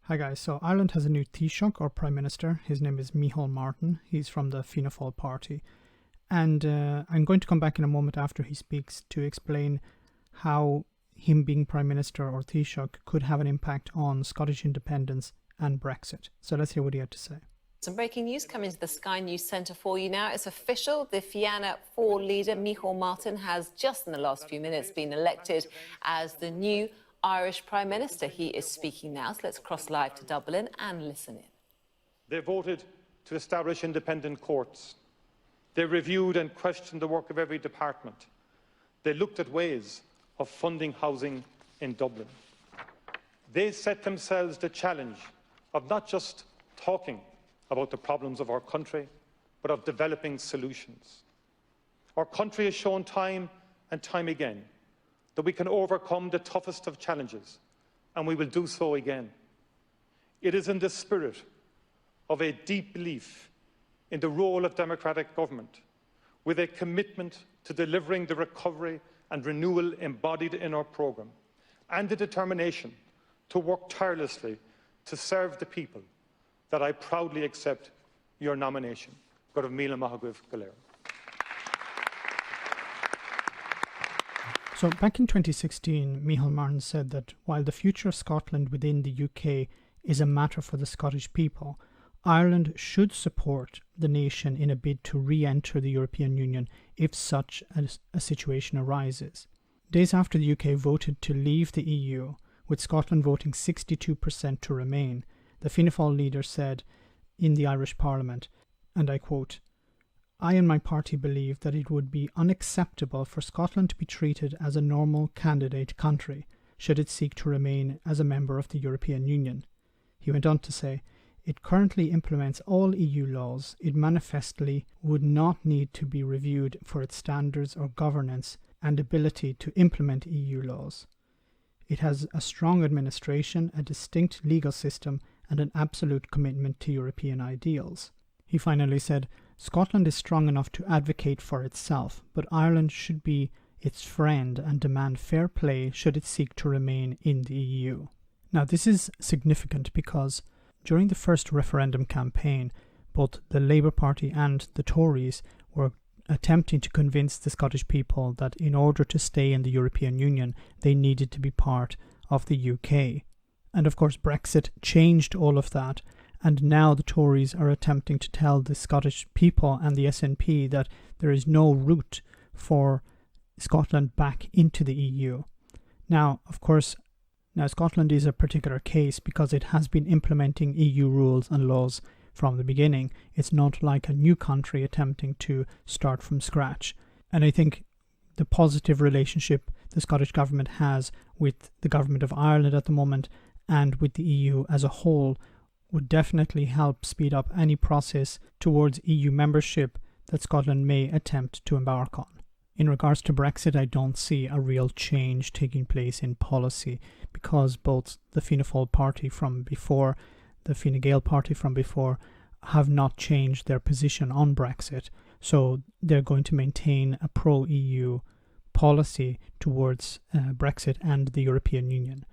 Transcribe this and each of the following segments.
Hi guys, so Ireland has a new Taoiseach or Prime Minister. His name is Micheál Martin. He's from the Fianna Fáil party. And I'm going to come back in a moment after he speaks to explain how him being Prime Minister or Taoiseach could have an impact on Scottish independence and Brexit. So let's hear what he had to say. Some breaking news coming to the Sky News Centre for you now. It's official. The Fianna Fáil leader, Micheál Martin, has just in the last few minutes been elected as the new Irish Prime Minister. He is speaking now, so let's cross live to Dublin and listen in. They voted to establish independent courts. They reviewed and questioned the work of every department. They looked at ways of funding housing in Dublin. They set themselves the challenge of not just talking about the problems of our country, but of developing solutions. Our country has shown time and time again that we can overcome the toughest of challenges, and we will do so again. It is in the spirit of a deep belief in the role of democratic government, with a commitment to delivering the recovery and renewal embodied in our programme, and the determination to work tirelessly to serve the people, that I proudly accept your nomination. Go Míle Maithagh Galéir. So back in 2016, Micheál Martin said that while the future of Scotland within the UK is a matter for the Scottish people, Ireland should support the nation in a bid to re-enter the European Union if such a situation arises. Days after the UK voted to leave the EU, with Scotland voting 62% to remain, the Fianna Fáil leader said in the Irish Parliament, and I quote, "I and my party believe that it would be unacceptable for Scotland to be treated as a normal candidate country should it seek to remain as a member of the European Union." He went on to say, "It currently implements all EU laws. It manifestly would not need to be reviewed for its standards or governance and ability to implement EU laws. It has a strong administration, a distinct legal system, and an absolute commitment to European ideals." He finally said, "Scotland is strong enough to advocate for itself, but Ireland should be its friend and demand fair play should it seek to remain in the EU." Now, this is significant because during the first referendum campaign, both the Labour Party and the Tories were attempting to convince the Scottish people that in order to stay in the European Union, they needed to be part of the UK. And of course, Brexit changed all of that, and now the Tories are attempting to tell the Scottish people and the SNP that there is no route for Scotland back into the EU. Now, of course, Scotland is a particular case because it has been implementing EU rules and laws from the beginning. It's not like a new country attempting to start from scratch. And I think the positive relationship the Scottish government has with the government of Ireland at the moment and with the EU as a whole would definitely help speed up any process towards EU membership that Scotland may attempt to embark on. In regards to Brexit, I don't see a real change taking place in policy because both the Fianna Fáil party from before, the Fine Gael party from before, have not changed their position on Brexit. So they're going to maintain a pro-EU policy towards Brexit and the European Union.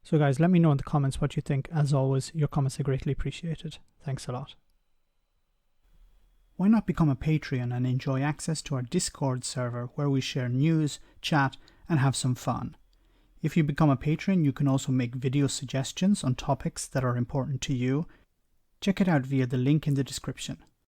So guys, let me know in the comments what you think. As always, your comments are greatly appreciated. Thanks a lot. Why not become a Patreon and enjoy access to our Discord server where we share news, chat, and have some fun? If you become a patron, you can also make video suggestions on topics that are important to you. Check it out via the link in the description.